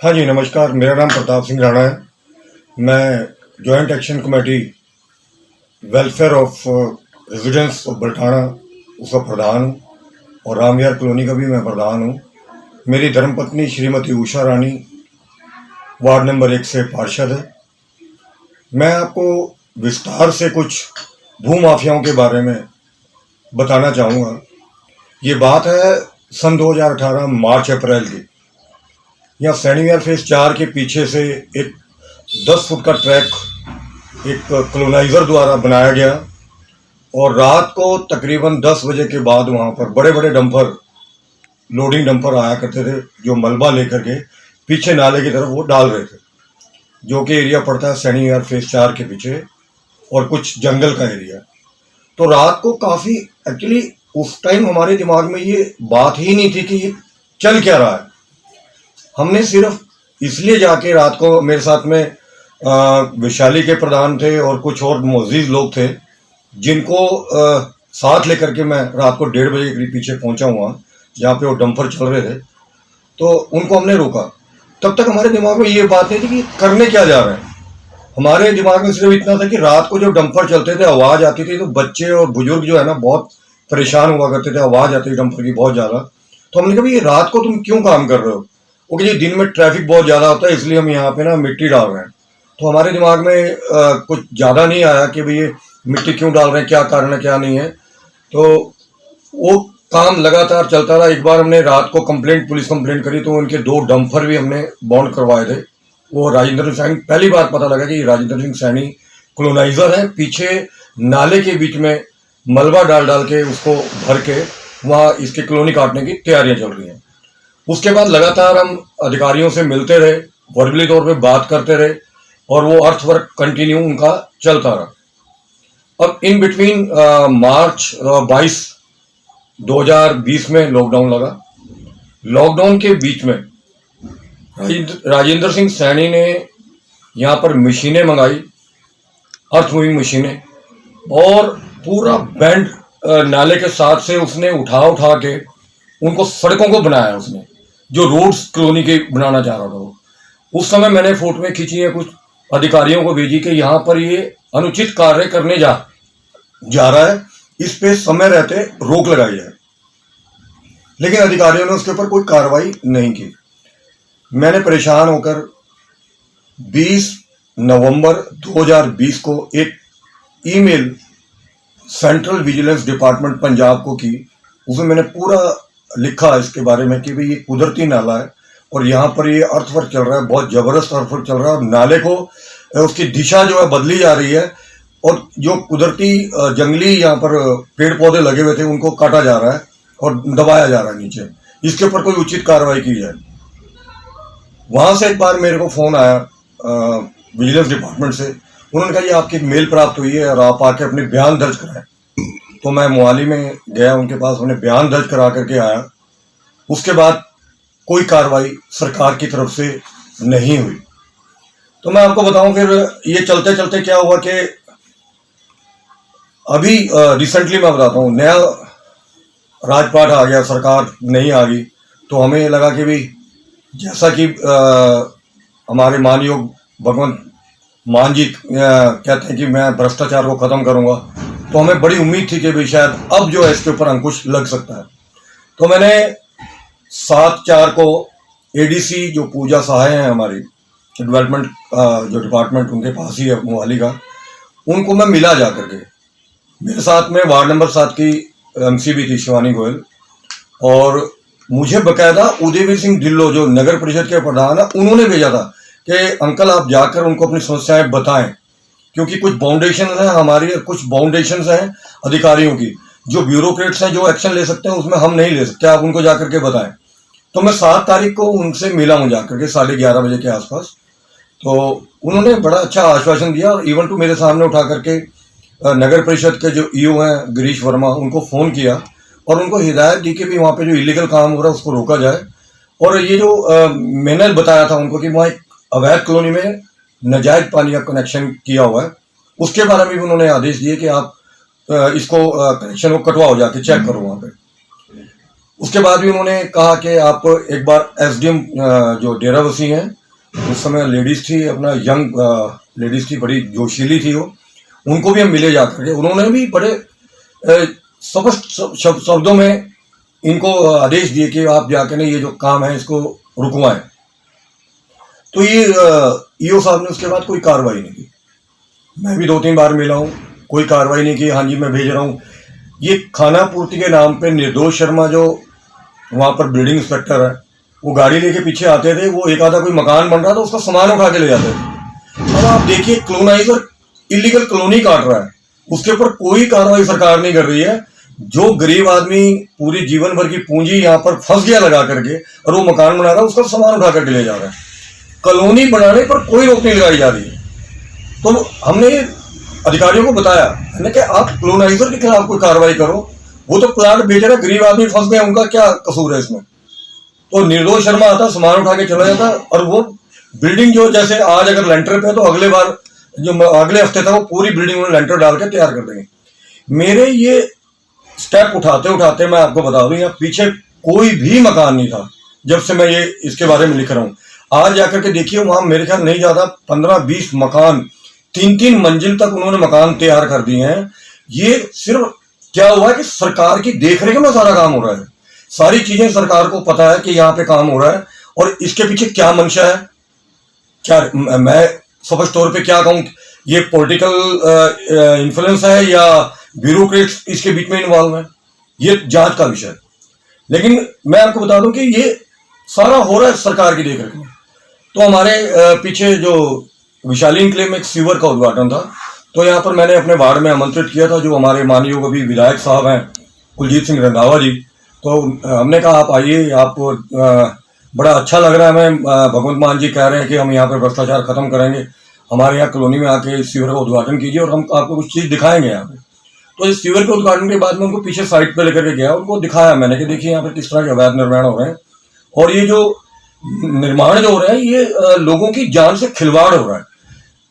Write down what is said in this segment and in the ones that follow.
हाँ जी, नमस्कार। मेरा नाम प्रताप सिंह राणा है। मैं joint action committee welfare of residents of Baltana उसका प्रधान हूँ और रामविहार कॉलोनी का भी मैं प्रधान हूँ। मेरी धर्मपत्नी श्रीमती उषा रानी वार्ड नंबर 1 से पार्षद है। मैं आपको विस्तार से कुछ भूमाफियाओं के बारे में बताना चाहूँगा। ये बात है सन 2018 मार्च अप्रैल की। यहाँ सैनीविहार फेज 4 के पीछे से एक 10 फुट का ट्रैक एक कॉलोनाइजर द्वारा बनाया गया और रात को तकरीबन 10 बजे के बाद वहाँ पर बड़े बड़े डंपर, लोडिंग डंपर आया करते थे जो मलबा लेकर के पीछे नाले की तरफ वो डाल रहे थे, जो कि एरिया पड़ता है सैनीविहार फेज 4 के पीछे और कुछ जंगल का एरिया। तो रात को काफ़ी एक्चुअली उस टाइम हमारे दिमाग में ये बात ही नहीं थी कि ये चल क्या रहा है। हमने सिर्फ इसलिए जाके रात को, मेरे साथ में वैशाली के प्रधान थे और कुछ और मोअज़्ज़िज़ लोग थे जिनको साथ लेकर के मैं रात को 1:30 बजे के पीछे पहुंचा हुआ जहाँ पे वो डंपर चल रहे थे। तो उनको हमने रोका। तब तक हमारे दिमाग में ये बात नहीं थी कि करने क्या जा रहे हैं। हमारे दिमाग में सिर्फ इतना था कि रात को जब डंपर चलते थे, आवाज़ आती थी, तो बच्चे और बुजुर्ग जो है ना बहुत परेशान हुआ करते थे, आवाज़ आती थी डंपर की बहुत ज़्यादा। तो हमने कहा भाई ये रात को तुम क्यों काम कर रहे हो? वो कि दिन में ट्रैफिक बहुत ज़्यादा होता है इसलिए हम यहाँ पे ना मिट्टी डाल रहे हैं। तो हमारे दिमाग में कुछ ज़्यादा नहीं आया कि भाई ये मिट्टी क्यों डाल रहे हैं, क्या कारण है क्या नहीं है। तो वो काम लगातार चलता रहा। एक बार हमने रात को पुलिस कंप्लेंट करी तो उनके 2 डंपर भी हमने बाउंड करवाए थे। वो राजेंद्र सैनी, पहली बार पता लगा कि राजेंद्र सिंह सैनी कॉलोनाइजर है, पीछे नाले के बीच में मलबा डाल डाल के उसको भर के वहाँ इसकी कॉलोनी काटने की तैयारियां चल रही हैं। उसके बाद लगातार हम अधिकारियों से मिलते रहे, वर्बली तौर पे बात करते रहे और वो अर्थ वर्क कंटिन्यू उनका चलता रहा। अब इन बिटवीन मार्च 22 2020 में लॉकडाउन लगा। लॉकडाउन के बीच में राजेंद्र सिंह सैनी ने यहाँ पर मशीनें मंगाई, अर्थ मूविंग मशीनें, और पूरा बैंड नाले के साथ से उसने उठा के उनको सड़कों को बनाया। उसने जो रोड्स कॉलोनी के बनाना चाह रहा था वो, उस समय मैंने फोटोएं खींची है, कुछ अधिकारियों को भेजी कि यहाँ पर ये अनुचित कार्य करने जा रहा है, इस पे समय रहते रोक लगाई जाए। लेकिन अधिकारियों ने उसके ऊपर कोई कार्रवाई नहीं की। मैंने परेशान होकर 20 नवंबर 2020 को एक email central vigilance department Punjab को की। उसमें मैंने पूरा लिखा इसके बारे में कि भाई ये कुदरती नाला है और यहाँ पर ये अर्थवर्क चल रहा है, बहुत ज़बरदस्त अर्थवर्क चल रहा है और नाले को उसकी दिशा जो है बदली जा रही है और जो कुदरती जंगली यहाँ पर पेड़ पौधे लगे हुए थे उनको काटा जा रहा है और दबाया जा रहा है नीचे। इसके ऊपर कोई उचित कार्रवाई की जाए। वहाँ से एक बार मेरे को फ़ोन आया विजिलेंस डिपार्टमेंट से। उन्होंने कहा ये आपकी मेल प्राप्त हुई है और आप आके अपने बयान दर्ज कराएं। तो मैं मोहाली में गया उनके पास, उन्हें बयान दर्ज करा करके आया। उसके बाद कोई कार्रवाई सरकार की तरफ से नहीं हुई। तो मैं आपको बताऊं फिर ये चलते चलते क्या हुआ कि अभी रिसेंटली मैं बताता हूँ, नया राजपाट आ गया, सरकार नहीं आ गई। तो हमें लगा कि भाई जैसा कि हमारे मानयोग भगवंत मान जी कहते हैं कि मैं भ्रष्टाचार को ख़त्म करूँगा, तो हमें बड़ी उम्मीद थी कि भाई शायद अब जो है इसके ऊपर अंकुश लग सकता है। तो मैंने 7/4 को एडीसी जो पूजा सहाय हैं हमारी डेवलपमेंट जो डिपार्टमेंट उनके पास ही है मोहाली का, उनको मैं मिला जा करके। मेरे साथ में वार्ड नंबर 7 की एमसी भी थी शिवानी गोयल, और मुझे बकायदा उदयवीर सिंह ढिल्लो जो नगर परिषद के प्रधान है उन्होंने भेजा था कि अंकल आप जाकर उनको अपनी समस्याएं बताएं, क्योंकि कुछ बाउंडेशन हैं हमारी और कुछ बाउंडेशन हैं अधिकारियों की। जो ब्यूरोक्रेट्स हैं जो एक्शन ले सकते हैं उसमें हम नहीं ले सकते, आप उनको जाकर के बताएं। तो मैं 7 तारीख को उनसे मिला हूँ जाकर के 11:30 बजे के आसपास। तो उन्होंने बड़ा अच्छा आश्वासन दिया और इवन टू मेरे सामने उठा करके नगर परिषद के जो ईओ हैं गिरीश वर्मा, उनको फ़ोन किया और उनको हिदायत दी कि भी वहाँ पे जो इलीगल काम हो रहा है उसको रोका जाए। और ये जो मैंने बताया था उनको कि वहाँ एक अवैध कॉलोनी में नाजायज पानी का कनेक्शन किया हुआ है, उसके बारे में भी उन्होंने आदेश दिए कि आप इसको कनेक्शन को कटवाओ, जाके चेक करो वहाँ पे। उसके बाद भी उन्होंने कहा कि आप एक बार एसडीएम जो डेराबस्सी हैं, उस समय लेडीज थी, अपना यंग लेडीज थी, बड़ी जोशीली थी वो, उनको भी हम मिले जाकर के। उन्होंने भी बड़े स्पष्ट शब्दों में इनको आदेश दिए कि आप जाकर ना ये जो काम है इसको रुकवाएं। तो ये ईओ साहब ने उसके बाद कोई कार्रवाई नहीं की। मैं भी 2-3 बार मिला हूँ, कोई कार्रवाई नहीं की। हाँ जी मैं भेज रहा हूँ। ये खाना पूर्ति के नाम पे निर्दोष शर्मा जो वहाँ पर बिल्डिंग इंस्पेक्टर है, वो गाड़ी लेके पीछे आते थे, वो एक आधा कोई मकान बन रहा था उसका सामान उठा के ले जाते थे। अब आप देखिए, कॉलोनाइजर इलीगल कॉलोनी काट रहा है, उसके ऊपर कोई कार्रवाई सरकार नहीं कर रही है। जो गरीब आदमी पूरी जीवन भर की पूंजी यहाँ पर फंस गया लगा करके, और वो मकान बना रहा है, उसका सामान उठा करके ले जा रहा है। कॉलोनी बनाने पर कोई रोक नहीं लगाई जा रही है। तो हमने अधिकारियों को बताया, हमने कि आप कॉलोनाइजर के खिलाफ कोई कार्रवाई करो, वो तो प्लाट बेच रहा है, गरीब आदमी फंस गए, उनका क्या कसूर है इसमें। तो निर्दोष शर्मा आता, सामान उठा के चला जाता, और वो बिल्डिंग जो जैसे आज अगर लेंटर पे, तो अगले बार जो अगले हफ्ते था वो पूरी बिल्डिंग उन्होंने लेंटर डाल के तैयार कर देंगे। मेरे ये स्टेप उठाते उठाते मैं आपको बता दूं, यहाँ पीछे कोई भी मकान नहीं था जब से मैं ये इसके बारे में लिख रहा हूँ। आज जाकर के देखिए, वहां मेरे ख्याल नहीं ज्यादा 15-20 मकान, 3-3 मंजिल तक उन्होंने मकान तैयार कर दिए हैं। ये सिर्फ क्या हुआ है कि सरकार की देखरेख में सारा काम हो रहा है। सारी चीजें सरकार को पता है कि यहाँ पे काम हो रहा है, और इसके पीछे क्या मंशा है, क्या मैं स्पष्ट तौर पे क्या कहूँ, ये पॉलिटिकल इन्फ्लुएंस है या ब्यूरोक्रेट्स इसके बीच में इन्वॉल्व है, ये जांच का विषय है। लेकिन मैं आपको बता दूं कि ये सारा हो रहा है सरकार की देखरेख में। तो हमारे पीछे जो विशाली एन्क्लेव में एक सीवर का उद्घाटन था, तो यहाँ पर मैंने अपने वार्ड में आमंत्रित किया था जो हमारे माननीय अभी विधायक साहब हैं कुलजीत सिंह रंधावा जी। तो हमने कहा आप आइए, आप बड़ा अच्छा लग रहा है हमें, भगवंत मान जी कह रहे हैं कि हम यहाँ पर भ्रष्टाचार खत्म करेंगे, हमारे यहाँ कॉलोनी में आके इस सीवर का उद्घाटन कीजिए और हम आपको कुछ चीज़ दिखाएंगे यहाँ पे। तो इस सीवर के उद्घाटन के बाद में उनको पीछे साइड पे लेकर के गया, उनको दिखाया मैंने कि देखिए यहाँ पर किस तरह के अवैध निर्माण हो रहे हैं, और ये जो निर्माण जो हो रहा है ये लोगों की जान से खिलवाड़ हो रहा है।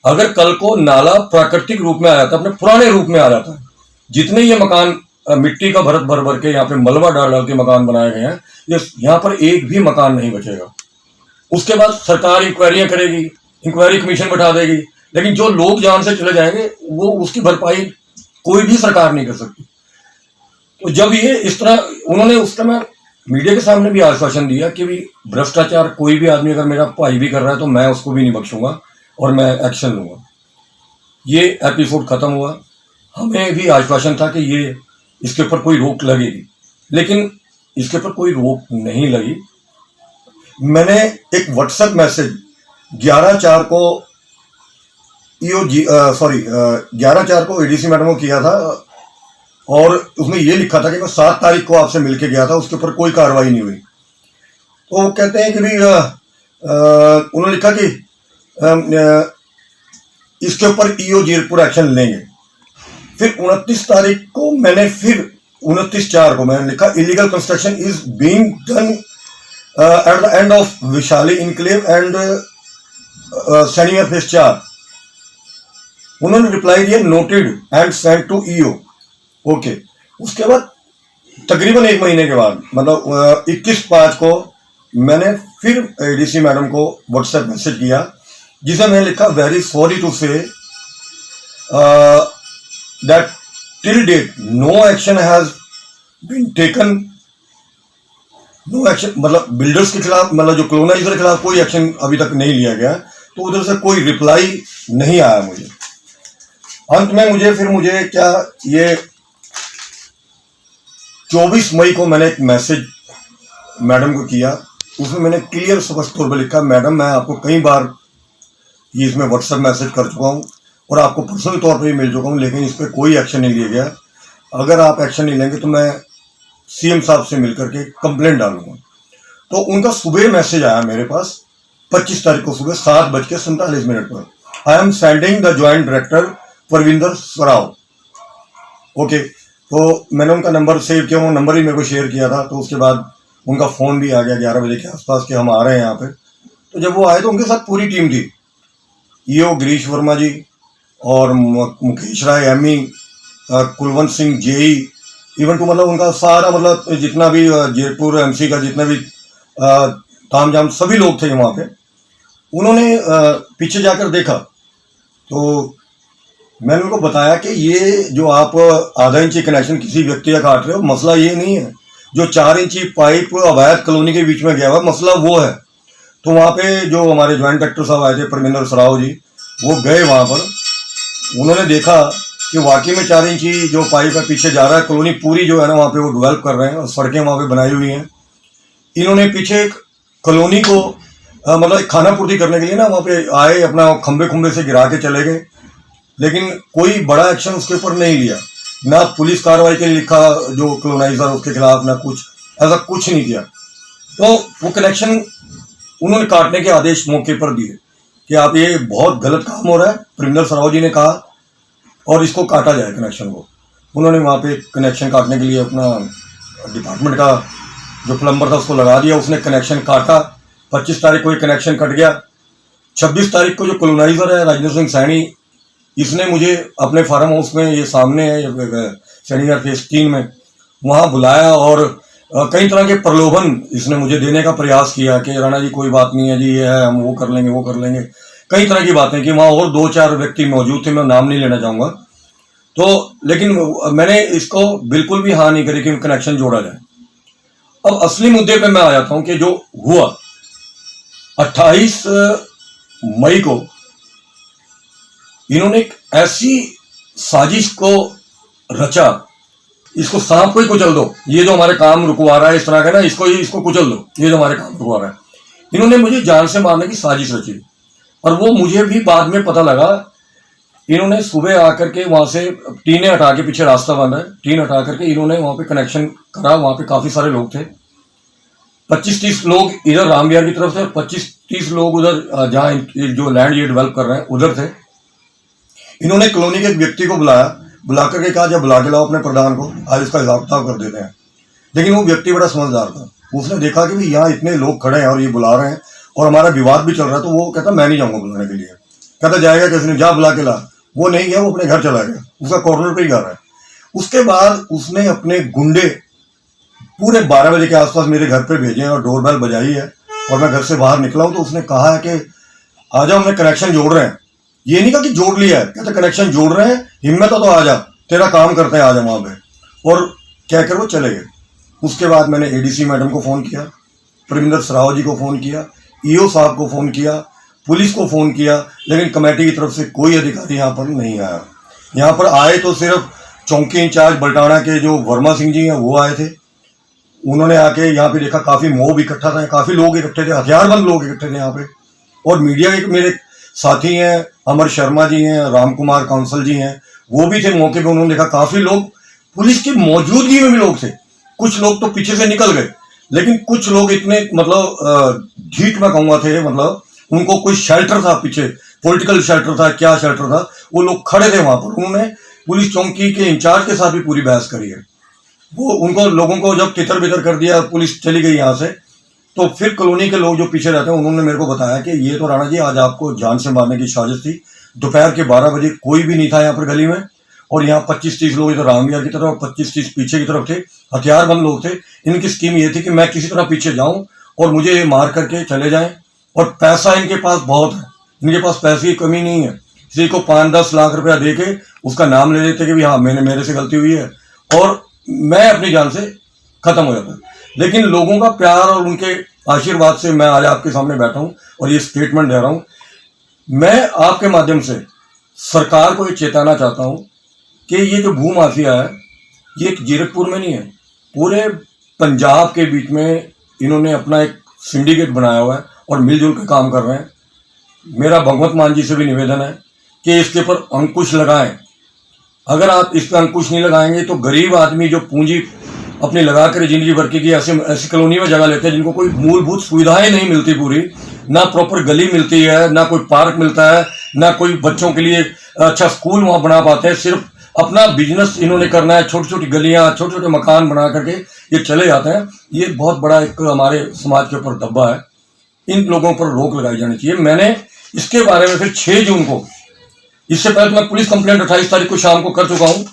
अगर कल को नाला प्राकृतिक रूप में आ जाता, अपने पुराने रूप में आ जाता, जितने ये मकान मिट्टी का भरत भर भर के यहाँ पे मलबा डाल डाल के मकान बनाए गए हैं, ये यहाँ पर एक भी मकान नहीं बचेगा। उसके बाद सरकार इंक्वायरियां करेगी, इंक्वायरी कमीशन बैठा देगी, लेकिन जो लोग जान से चले जाएंगे वो उसकी भरपाई कोई भी सरकार नहीं कर सकती। तो जब ये इस तरह उन्होंने उस समय मीडिया के सामने भी आश्वासन दिया कि भी भ्रष्टाचार कोई भी आदमी अगर मेरा भाई भी कर रहा है तो मैं उसको भी नहीं बख्शूंगा और मैं एक्शन लूंगा। ये एपिसोड खत्म हुआ, हमें भी आश्वासन था कि ये इसके ऊपर कोई रोक लगेगी, लेकिन इसके ऊपर कोई रोक नहीं लगी। मैंने एक व्हाट्सएप मैसेज 11/4 को 11/4 को एडीसी मैडम को किया था, और उसमें ये लिखा था कि मैं 7 तारीख को आपसे मिलके गया था, उसके ऊपर कोई कार्रवाई नहीं हुई। तो वो कहते हैं कि भी उन्होंने लिखा कि इसके ऊपर ईओ जीरपुर एक्शन लेंगे। फिर 29 तारीख को मैंने फिर 29/4 को मैंने लिखा illegal construction is being done at the end of Vishali enclave and senior phase 4। उन्होंने रिप्लाई दिया noted and send to EO. Okay, उसके बाद तकरीबन 1 महीने के बाद मतलब 21/5 को मैंने फिर एडीसी मैडम को व्हाट्सएप मैसेज किया, जिसे मैंने लिखा very sorry to say that till date no action has been taken. No action मतलब बिल्डर्स के खिलाफ, मतलब जो कॉलोनाइजर के खिलाफ कोई एक्शन अभी तक नहीं लिया गया। तो उधर से कोई रिप्लाई नहीं आया मुझे। अंत में मुझे क्या ये 24 मई को मैंने एक मैसेज मैडम को किया, उसमें मैंने क्लियर स्पष्ट तौर पर लिखा मैडम मैं आपको कई बार ये इसमें व्हाट्सएप मैसेज कर चुका हूँ और आपको पर्सनल तौर पर भी मिल चुका हूँ, लेकिन इस पर कोई एक्शन नहीं लिया गया। अगर आप एक्शन नहीं लेंगे तो मैं सीएम साहब से मिलकर के कंप्लेंट डालूंगा। तो उनका सुबह मैसेज आया मेरे पास 25 तारीख को सुबह 7:47 पर, I am sending the joint director Parvinder सराव। ओके, तो मैंने उनका नंबर सेव किया, वो नंबर ही मेरे को शेयर किया था। तो उसके बाद उनका फ़ोन भी आ गया 11 बजे के आसपास कि हम आ रहे हैं यहाँ पे। तो जब वो आए तो उनके साथ पूरी टीम थी, ईओ गिरीश वर्मा जी और Mukesh Rai ME, Kulwant Singh JE even to मतलब उनका सारा मतलब जितना भी जयपुर एमसी का जितना भी तामझाम सभी लोग थे वहाँ पे। उन्होंने पीछे जाकर देखा तो मैंने उनको बताया कि ये जो आप आधा इंची कनेक्शन किसी व्यक्ति का काट रहे हो, मसला ये नहीं है। जो 4 इंची पाइप अवैध कॉलोनी के बीच में गया हुआ, मसला वो है। तो वहाँ पे जो हमारे ज्वाइंट कलेक्टर साहब आए थे परमिंदर सराव जी, वो गए वहाँ पर। उन्होंने देखा कि वाकई में 4 इंची जो पाइप है पीछे जा रहा है। कॉलोनी पूरी जो है ना वहाँ पे वो डेवलप कर रहे हैं और सड़कें वहाँ पे बनाई हुई हैं। इन्होंने पीछे कॉलोनी को मतलब खाना पूर्ति करने के लिए ना वहाँ पे आए, अपना खंबे से गिरा के चले गए, लेकिन कोई बड़ा एक्शन उसके ऊपर नहीं लिया। ना पुलिस कार्रवाई के लिए लिखा जो कॉलोनाइजर उसके खिलाफ, ना कुछ ऐसा कुछ नहीं किया। तो वो कनेक्शन उन्होंने काटने के आदेश मौके पर दिए कि आप ये बहुत गलत काम हो रहा है। परमिंदर सराव जी ने कहा और इसको काटा जाए कनेक्शन को। उन्होंने वहाँ पे कनेक्शन काटने के लिए अपना डिपार्टमेंट का जो प्लम्बर था उसको लगा दिया, उसने कनेक्शन काटा। 25 तारीख को ये कनेक्शन कट गया। 26 तारीख को जो कॉलोनाइजर है राजेंद्र सिंह सैनी, इसने मुझे अपने फार्म हाउस में, ये सामने है सैनीगढ़ फेज 3 में, वहाँ बुलाया और कई तरह के प्रलोभन इसने मुझे देने का प्रयास किया कि राणा जी कोई बात नहीं है जी, ये है, हम वो कर लेंगे। कई तरह की बातें कि वहाँ और 2-4 व्यक्ति मौजूद थे, मैं नाम नहीं लेना चाहूँगा। तो लेकिन मैंने इसको बिल्कुल भी हाँ नहीं करी कि कनेक्शन जोड़ा जाए। अब असली मुद्दे पे मैं आ जाता हूँ कि जो हुआ 28 मई को इन्होंने एक ऐसी साजिश को रचा, इसको सांप को ही कुचल दो, ये जो हमारे काम रुकवा रहा है इस तरह का ना, इसको कुचल दो, ये जो हमारे काम रुकवा रहा है। इन्होंने मुझे जान से मारने की साजिश रची और वो मुझे भी बाद में पता लगा। इन्होंने सुबह आकर के वहां से टीने हटा के, पीछे रास्ता बंद है, टीन हटा करके इन्होंने वहां पे कनेक्शन करा। वहां पे काफी सारे लोग थे, 25-30 लोग इधर रामविहार की तरफ थे और 25-30 लोग उधर जहाँ जो लैंड ये डेवलप कर रहे हैं उधर थे। इन्होंने कॉलोनी के एक व्यक्ति को बुला करके कहा जब बुला के लाओ अपने प्रधान को, आज इसका हिसाब किताब कर देते हैं। लेकिन वो व्यक्ति बड़ा समझदार था, उसने देखा कि भाई यहाँ इतने लोग खड़े हैं और ये बुला रहे हैं और हमारा विवाद भी चल रहा है, तो वो कहता मैं नहीं जाऊँगा बुलाने के लिए। कहता जाएगा कैसे नहीं, जा बुला के ला। वो नहीं गया, वो अपने घर चला गया, उसका कॉर्नर पर ही घर है। उसके बाद उसने अपने गुंडे पूरे 12 बजे के आसपास मेरे घर पे भेजे हैं और डोरबेल बजाई है और मैं घर से बाहर निकला हूँ तो उसने कहा है कि आ जाओ, हमने कनेक्शन जोड़ रहे हैं। ये नहीं कहा कि जोड़ लिया है, कहते कनेक्शन जोड़ रहे हैं, हिम्मत हो तो आ जा, तेरा काम करते हैं, आ जा वहाँ पे। और कहकर वो चले गए। उसके बाद मैंने एडीसी मैडम को फ़ोन किया, परमिंदर सराव जी को फ़ोन किया, ईओ साहब को फ़ोन किया, पुलिस को फ़ोन किया, लेकिन कमेटी की तरफ से कोई अधिकारी यहाँ पर नहीं आया। यहाँ पर आए तो सिर्फ चौकी इंचार्ज बल्टाना के जो वर्मा सिंह जी हैं वो आए थे। उन्होंने आके यहाँ पे देखा काफ़ी मोब इकट्ठा था, काफ़ी लोग इकट्ठे थे, हथियारबंद लोग इकट्ठे थे यहाँ पे। और मीडिया के मेरे साथी हैं, अमर शर्मा जी हैं, राम कुमार कांसल जी हैं, वो भी थे मौके पे। उन्होंने देखा काफ़ी लोग, पुलिस की मौजूदगी में भी लोग थे। कुछ लोग तो पीछे से निकल गए, लेकिन कुछ लोग इतने मतलब ढीठ में कहूँगा थे, मतलब उनको कोई शेल्टर था पीछे, पॉलिटिकल शेल्टर था, क्या शेल्टर था, वो लोग खड़े थे वहाँ पर। उन्होंने पुलिस चौकी के इंचार्ज के साथ भी पूरी बहस करी है। वो उनको लोगों को जब तितर बितर कर दिया, पुलिस चली गई यहाँ से, तो फिर कॉलोनी के लोग जो पीछे रहते हैं उन्होंने मेरे को बताया कि ये तो राणा जी आज आपको जान से मारने की साजिश थी। दोपहर के 12 बजे कोई भी नहीं था यहाँ पर गली में और यहाँ 25-30 लोग इधर रामविहार की तरफ और 25-30 पीछे की तरफ थे, हथियारबंद लोग थे। इनकी स्कीम ये थी कि मैं किसी तरह पीछे जाऊँ और मुझे ये मार करके चले जाएँ। और पैसा इनके पास बहुत है, इनके पास पैसे की कमी नहीं है। किसी को 5-10 लाख रुपया दे के उसका नाम ले लेते कि भी हाँ मेरे से गलती हुई है और मैं अपनी जान से खत्म हो जाता। लेकिन लोगों का प्यार और उनके आशीर्वाद से मैं आज आपके सामने बैठा हूं और ये स्टेटमेंट दे रहा हूं। मैं आपके माध्यम से सरकार को ये चेताना चाहता हूं कि ये जो भू माफिया है ये जीरकपुर में नहीं है, पूरे पंजाब के बीच में इन्होंने अपना एक सिंडिकेट बनाया हुआ है और मिलजुल के काम कर रहे हैं। मेरा भगवंत मान जी से भी निवेदन है कि इसके ऊपर अंकुश लगाएं। अगर आप इस पर अंकुश नहीं लगाएंगे तो गरीब आदमी जो पूंजी अपनी लगा कर जिंदगी भर की ऐसी कॉलोनी में जगह लेते हैं जिनको कोई मूलभूत सुविधाएं नहीं मिलती, पूरी ना प्रॉपर गली मिलती है, ना कोई पार्क मिलता है, ना कोई बच्चों के लिए अच्छा स्कूल वहाँ बना पाते हैं। सिर्फ अपना बिजनेस इन्होंने करना है, छोटी छोटी गलियाँ, छोटे छोटे मकान बना करके ये चले जाते हैं। ये बहुत बड़ा एक हमारे समाज के ऊपर दब्बा है, इन लोगों पर रोक लगाई जानी चाहिए। मैंने इसके बारे में फिर 6 जून को, इससे पहले मैं पुलिस कंप्लेंट 28 तारीख को शाम को कर चुका हूं,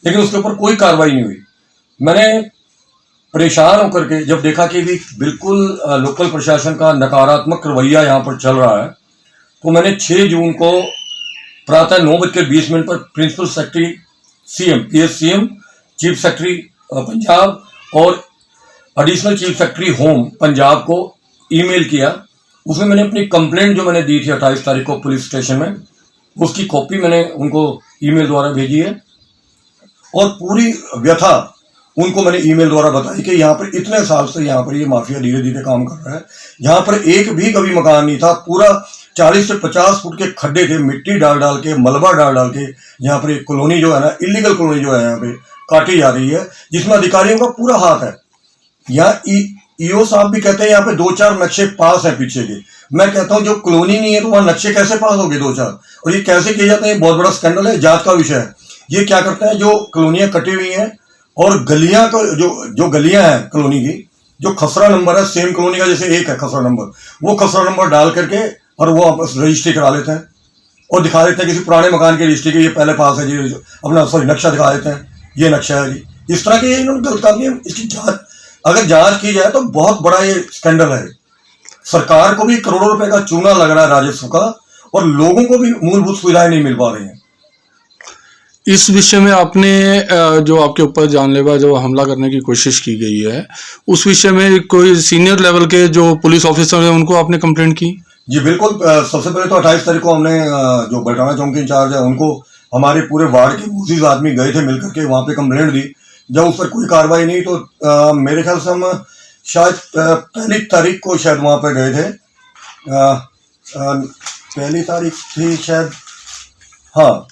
लेकिन उसके ऊपर कोई कार्रवाई नहीं हुई। मैंने परेशान होकर के जब देखा कि भी बिल्कुल लोकल प्रशासन का नकारात्मक रवैया यहाँ पर चल रहा है, तो मैंने 6 जून को प्रातः 9:20 पर principal secretary CM PSCM, chief secretary Punjab और additional chief secretary home Punjab को ईमेल किया। उसमें मैंने अपनी कंप्लेंट जो मैंने दी थी 28 तारीख को पुलिस स्टेशन में, उसकी कॉपी मैंने उनको ईमेल द्वारा भेजी है और पूरी व्यथा उनको मैंने ईमेल द्वारा बताई कि यहाँ पर इतने साल से यहाँ पर ये माफिया धीरे धीरे काम कर रहा है। यहाँ पर एक भी कभी मकान नहीं था, पूरा 40 से 50 फुट के खड्डे थे, मिट्टी डाल डाल के, मलबा डाल डाल के यहाँ पर एक कॉलोनी जो है ना, इलीगल कॉलोनी जो है यहाँ पे काटी जा रही है, जिसमें अधिकारियों का पूरा हाथ है। यहाँ ईओ साहब भी कहते हैं यहाँ पे 2-4 नक्शे पास है पीछे के। मैं कहता हूँ जो कॉलोनी नहीं है तो वहाँ नक्शे कैसे पास हो गए 2-4, और ये कैसे किए जाते हैं, बहुत बड़ा स्कैंडल है, जांच का विषय है। ये क्या करते हैं, जो कॉलोनियाँ कटी हुई हैं और गलियां को जो गलियां हैं कॉलोनी की, जो खसरा नंबर है सेम कॉलोनी का, जैसे एक है खसरा नंबर, वो खसरा नंबर डाल करके और वो आपस रजिस्ट्री करा लेते हैं और दिखा देते हैं किसी पुराने मकान की रजिस्ट्री की, ये पहले पास है जी, अपना सॉरी नक्शा दिखा देते हैं, ये नक्शा है जी। इस तरह के इन्होंने गलत काम किया। इसकी जांच अगर जांच की जाए तो बहुत बड़ा ये स्कैंडल है। सरकार को भी करोड़ों रुपए का चूना लग रहा है राजस्व का, और लोगों को भी मूलभूत सुविधाएं नहीं मिल पा रही हैं। इस विषय में आपने जो आपके ऊपर जानलेवा जो हमला करने की कोशिश की गई है, उस विषय में कोई सीनियर लेवल के जो पुलिस ऑफिसर हैं उनको आपने कंप्लेंट की? जी बिल्कुल। सबसे पहले तो 28 तारीख को हमने जो बल्टाना चौक के इंचार्ज है उनको, हमारे पूरे वार्ड के मुजीज आदमी गए थे मिलकर के, वहाँ पे कंप्लेंट दी। जब उस पर कोई कार्रवाई नहीं तो मेरे ख्याल से हम शायद 1 तारीख को शायद वहाँ पे गए थे। 1 तारीख थी शायद, हाँ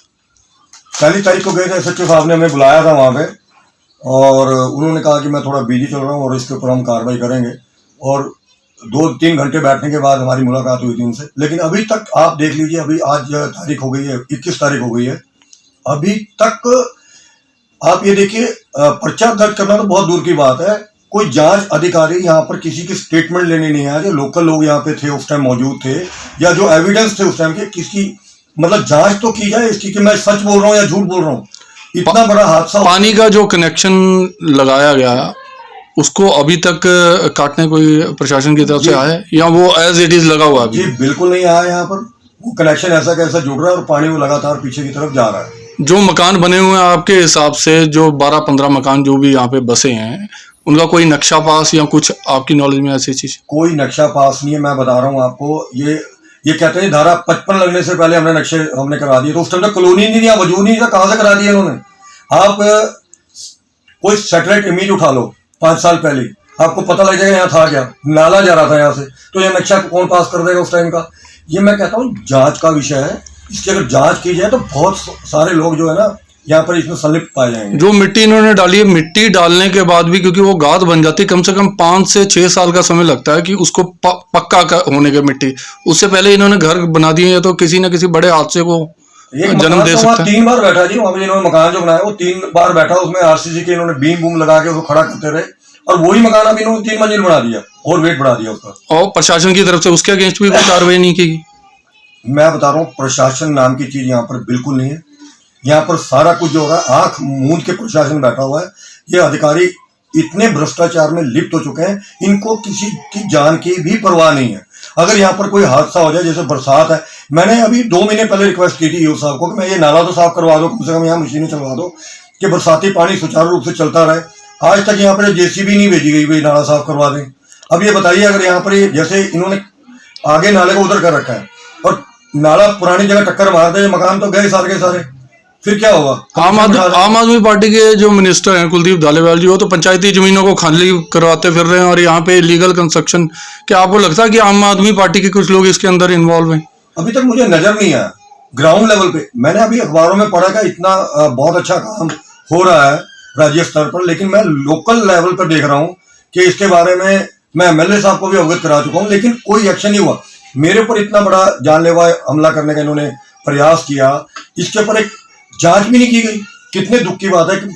1 तारीख को गए थे। SHO साहब ने हमें बुलाया था वहाँ पे और उन्होंने कहा कि मैं थोड़ा बिजी चल रहा हूँ और इसके ऊपर हम कार्रवाई करेंगे, और 2-3 घंटे बैठने के बाद हमारी मुलाकात हुई थी उनसे। लेकिन अभी तक आप देख लीजिए, अभी आज तारीख हो गई है 21 तारीख हो गई है, अभी तक आप ये देखिए पर्चा दर्ज करना तो बहुत दूर की बात है, कोई जांच अधिकारी यहाँ पर किसी की स्टेटमेंट लेने नहीं आया। जो लोकल लोग यहाँ पे थे उस टाइम मौजूद थे, या जो एविडेंस थे उस टाइम के, किसकी मतलब जांच तो की जाए इसकी कि मैं सच बोल रहा हूँ या झूठ बोल रहा हूँ। इतना बड़ा हादसा। पानी का जो कनेक्शन लगाया गया उसको अभी तक काटने कोई प्रशासन की तरफ से आया है, या वो एज इट इज लगा हुआ अभी? जी बिल्कुल नहीं आया। यहाँ पर वो कनेक्शन ऐसा कैसा जुड़ रहा है और पानी वो लगातार पीछे की तरफ जा रहा है। जो मकान बने हुए हैं आपके हिसाब से, जो 12-15 मकान जो भी यहाँ पे बसे हैं, उनका कोई नक्शा पास या कुछ आपकी नॉलेज में ऐसी चीज? कोई नक्शा पास नहीं है। मैं बता रहा हूँ आपको, ये कहते हैं धारा 55 लगने से पहले हमने करा दिए, तो उस टाइम तक कॉलोनी नहीं था, वजूद नहीं था, कहाँ से करा दिया इन्होंने। आप कोई सैटेलाइट इमेज उठा लो 5 साल पहले, आपको पता लग जाएगा यहाँ था क्या, नाला जा रहा था यहाँ से, तो यह नक्शा कौन पास कर देगा उस टाइम का। ये मैं कहता हूँ जांच का विषय है, इसकी अगर जांच की जाए तो बहुत सारे लोग जो है ना यहाँ पर इसमें संलिप्त पाए जाएंगे। जो मिट्टी इन्होंने डाली है, मिट्टी डालने के बाद भी क्योंकि वो गाद बन जाती है, कम से कम 5 से 6 साल का समय लगता है कि उसको पक्का होने के मिट्टी, उससे पहले इन्होंने घर बना दिए हैं, तो किसी न किसी बड़े हादसे को जन्म दे सकता है। 3 बार बैठा जी वहाँ पे, इन्होंने मकान जो बनाया वो 3 बार बैठा, उसमें RCC के इन्होंने बीम बूम लगा के उसको खड़ा करते रहे, और वही मकान अभी इन्होंने 3 मंजिल बना दिया और वेट बढ़ा दिया उसका। और प्रशासन की तरफ से उसके अगेंस्ट भी कोई कार्रवाई नहीं की? मैं बता रहा हूँ, प्रशासन नाम की चीज यहाँ पर बिल्कुल नहीं है। यहाँ पर सारा कुछ जो हो रहा है आंख मूंद के प्रशासन बैठा हुआ है। ये अधिकारी इतने भ्रष्टाचार में लिप्त हो चुके हैं, इनको किसी की जान की भी परवाह नहीं है। अगर यहाँ पर कोई हादसा हो जाए, जैसे बरसात है, मैंने अभी 2 महीने पहले रिक्वेस्ट की थी ईओ साहब को कि मैं ये नाला तो साफ करवा दो, कम से कम यहाँ मशीनें चलवा दो कि बरसाती पानी सुचारू रूप से चलता रहे। आज तक यहाँ पर JCB नहीं भेजी गई भाई नाला साफ करवा दें। अब ये बताइए, अगर यहाँ पर जैसे इन्होंने आगे नाले को उधर कर रखा है और नाला पुरानी जगह टक्कर मारते, मकान तो गए सारे के सारे, फिर क्या होगा? आम आदमी पार्टी के जो मिनिस्टर हैं कुलदीप धालीवाल जी, वो तो पंचायती जमीनों को खाली करवाते फिर रहे हैं, और यहाँ पे इलीगल कंस्ट्रक्शन। क्या आपको लगता है कि आम आदमी पार्टी के कुछ लोग इसके अंदर इन्वॉल्व हैं? अभी तक मुझे नजर नहीं आया ग्राउंड लेवल पे। मैंने अभी अखबारों में पढ़ा कि इतना बहुत अच्छा काम हो रहा है राज्य स्तर पर, लेकिन मैं लोकल लेवल पर देख रहा हूँ कि इसके बारे में मैं MLA साहब को भी अवगत करा चुका हूँ, लेकिन कोई एक्शन नहीं हुआ। मेरे ऊपर इतना बड़ा जानलेवा हमला करने का इन्होंने प्रयास किया, इसके ऊपर एक जांच भी नहीं की गई। कितने दुख की बात है कि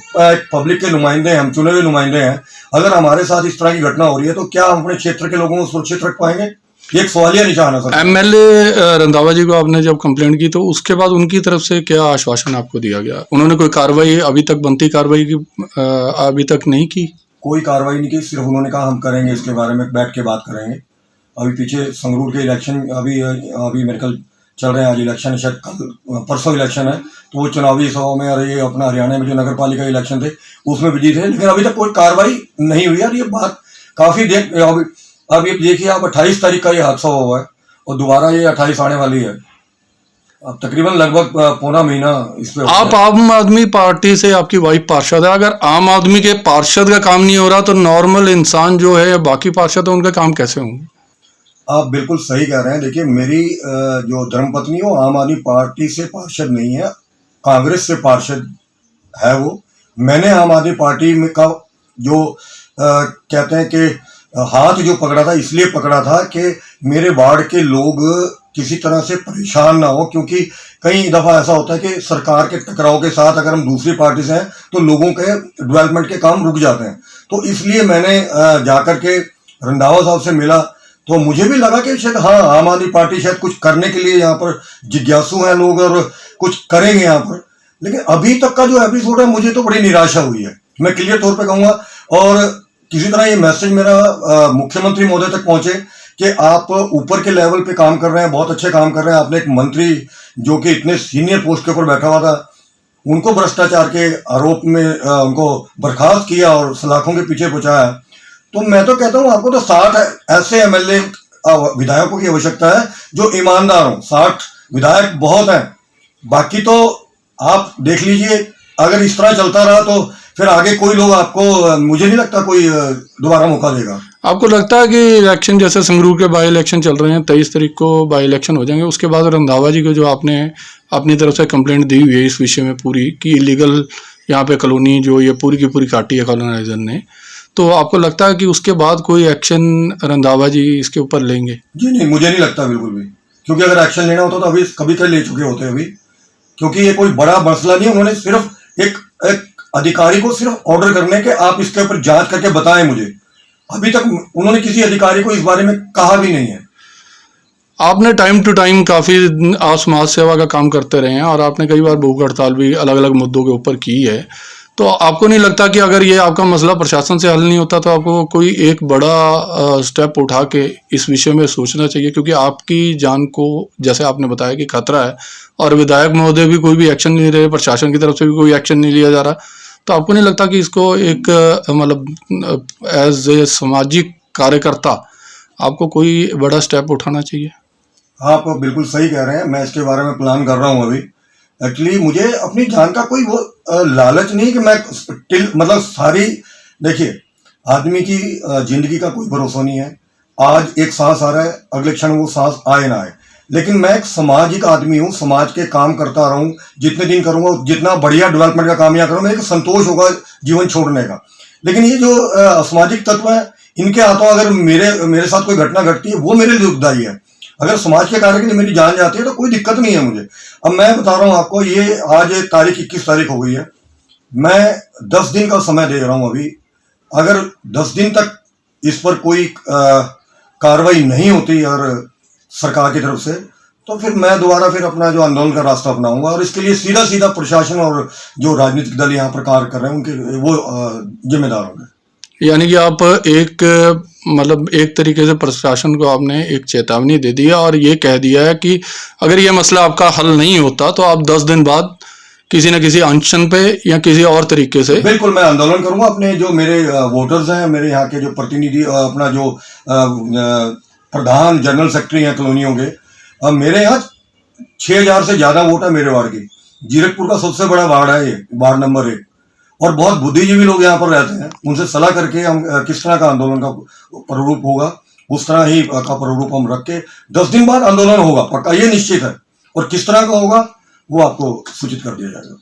पब्लिक के नुमाइंदे हैं, हम चुने हुए नुमाइंदे हैं, अगर हमारे साथ इस तरह की घटना हो रही है तो क्या हम अपने क्षेत्र के लोगों को सुरक्षित रख पाएंगे? ये एक सवालिया निशान है सर। एमएलए रंधावा जी को आपने जब कंप्लेंट की तो उसके बाद उनकी तरफ से क्या आश्वासन आपको दिया गया? उन्होंने कोई कार्रवाई अभी तक बनती कार्रवाई की अभी तक नहीं की? कोई कार्रवाई नहीं की, सिर्फ उन्होंने कहा हम करेंगे, इसके बारे में बैठ के बात करेंगे। अभी पीछे संगरूर के इलेक्शन अभी मेरे कल चल रहे हैं, आज इलेक्शन शायद कल परसों इलेक्शन है, तो वो चुनावी सभा में और ये अपना हरियाणा में जो नगर पालिका इलेक्शन थे उसमें बिजी थे, लेकिन अभी तक कोई कार्रवाई नहीं हुई। यार ये बात काफ़ी अब ये देखिए आप 28 तारीख का ये हादसा हुआ है और दोबारा ये 28 आने वाली है। अब तकरीबन लगभग पौना महीना इस पे आप आम आदमी पार्टी से, आपकी वाइफ पार्षद है, अगर आम आदमी के पार्षद का काम नहीं हो रहा तो नॉर्मल इंसान जो है या बाकी पार्षद है उनका काम कैसे होंगे? आप बिल्कुल सही कह रहे हैं। देखिए मेरी जो धर्मपत्नी वो आम आदमी पार्टी से पार्षद नहीं है, कांग्रेस से पार्षद है वो। मैंने आम आदमी पार्टी में का जो कहते हैं कि हाथ जो पकड़ा था, इसलिए पकड़ा था कि मेरे वार्ड के लोग किसी तरह से परेशान ना हो, क्योंकि कई दफ़ा ऐसा होता है कि सरकार के टकराव के साथ अगर हम दूसरी पार्टी से हैं तो लोगों के डेवलपमेंट के काम रुक जाते हैं। तो इसलिए मैंने जाकर के रंधावा साहब से मिला, तो मुझे भी लगा कि शायद हाँ आम आदमी पार्टी शायद कुछ करने के लिए यहाँ पर जिज्ञासु हैं लोग और कुछ करेंगे यहाँ पर। लेकिन अभी तक का जो एपिसोड है मुझे तो बड़ी निराशा हुई है, मैं क्लियर तौर पे कहूँगा। और किसी तरह ये मैसेज मेरा मुख्यमंत्री महोदय तक पहुँचे कि आप ऊपर के लेवल पे काम कर रहे हैं, बहुत अच्छे काम कर रहे हैं। आपने एक मंत्री जो कि इतने सीनियर पोस्ट के ऊपर बैठा हुआ था, उनको भ्रष्टाचार के आरोप में उनको बर्खास्त किया और सलाखों के पीछे पहुँचाया। तो मैं तो कहता हूँ आपको तो 60 ऐसे एमएलए विधायकों की आवश्यकता है जो ईमानदार हों। 60 विधायक बहुत हैं, बाकी तो आप देख लीजिए अगर इस तरह चलता रहा तो फिर आगे कोई लोग आपको, मुझे नहीं लगता कोई दोबारा मौका देगा। आपको लगता है कि इलेक्शन जैसे संगरूर के बाई इलेक्शन चल रहे हैं, 23 तारीख को बाई इलेक्शन हो जाएंगे, उसके बाद रंधावा जी को जो आपने अपनी तरफ से कंप्लेंट दी हुई है इस विषय में पूरी कि इलीगल यहाँ पे कॉलोनी जो ये पूरी की पूरी काटी है कॉलोनाइजर ने, तो आपको लगता है कि उसके बाद कोई एक्शन रंधावा जी इसके ऊपर लेंगे? जी नहीं, मुझे नहीं लगता बिल्कुल भी, क्योंकि अगर एक्शन लेना होता तो अभी कभी ले चुके होते अभी, क्योंकि ये कोई बड़ा मसला नहीं है। उन्होंने सिर्फ एक अधिकारी को सिर्फ ऑर्डर करने के आप इसके ऊपर जांच करके बताएं मुझे, अभी तक उन्होंने किसी अधिकारी को इस बारे में कहा भी नहीं है। आपने टाइम टू टाइम काफ़ी समाज सेवा का काम करते रहे हैं और आपने कई बार भूख हड़ताल भी अलग अलग मुद्दों के ऊपर की है, तो आपको नहीं लगता कि अगर ये आपका मसला प्रशासन से हल नहीं होता तो आपको कोई एक बड़ा स्टेप उठा के इस विषय में सोचना चाहिए? क्योंकि आपकी जान को जैसे आपने बताया कि खतरा है और विधायक महोदय भी कोई भी एक्शन नहीं ले रहे, प्रशासन की तरफ से भी कोई एक्शन नहीं लिया जा रहा, तो आपको नहीं लगता कि इसको एक मतलब एज ए सामाजिक कार्यकर्ता आपको कोई बड़ा स्टेप उठाना चाहिए? आप बिल्कुल सही कह रहे हैं, मैं इसके बारे में प्लान कर रहा हूँ अभी। एक्चुअली मुझे अपनी जान का कोई वो लालच नहीं कि मैं मतलब सारी, देखिए आदमी की जिंदगी का कोई भरोसा नहीं है। आज एक सांस आ रहा है, अगले क्षण वो सांस आए ना आए, लेकिन मैं एक सामाजिक आदमी हूँ, समाज के काम करता रहूँ, जितने दिन करूँगा जितना बढ़िया डेवलपमेंट का काम यहाँ करूँगा, एक संतोष होगा जीवन छोड़ने का। लेकिन ये जो असामाजिक तत्व है, इनके हाथों अगर मेरे साथ कोई घटना घटती है वो मेरे लिए दुखदायी है। अगर समाज के कार्य के लिए मेरी जान जाती है तो कोई दिक्कत नहीं है मुझे। अब मैं बता रहा हूँ आपको, ये आज तारीख 21 तारीख हो गई है, मैं 10 दिन का समय दे रहा हूँ अभी। अगर 10 दिन तक इस पर कोई कार्रवाई नहीं होती और सरकार की तरफ से, तो फिर मैं दोबारा फिर अपना जो आंदोलन का रास्ता अपनाऊंगा और इसके लिए सीधा सीधा प्रशासन और जो राजनीतिक दल यहाँ पर कार्य कर रहे हैं उनके वो जिम्मेदार होंगे। यानी कि आप एक तरीके से प्रशासन को आपने एक चेतावनी दे दी है और ये कह दिया है कि अगर ये मसला आपका हल नहीं होता तो आप 10 दिन बाद किसी न किसी अनशन पे या किसी और तरीके से। बिल्कुल मैं आंदोलन करूंगा। अपने जो मेरे वोटर्स हैं, मेरे यहाँ के जो प्रतिनिधि, अपना जो प्रधान जनरल सेक्रेटरी हैं कॉलोनियों के, मेरे यहाँ 6000 से ज़्यादा वोट है मेरे वार्ड की। जीरकपुर का सबसे बड़ा वार्ड है ये, वार्ड नंबर 1, और बहुत बुद्धिजीवी लोग यहाँ पर रहते हैं। उनसे सलाह करके हम किस तरह का आंदोलन का प्रारूप होगा उस तरह ही का प्रारूप हम रख के 10 दिन बाद आंदोलन होगा पक्का, ये निश्चित है। और किस तरह का होगा वो आपको सूचित कर दिया जाएगा।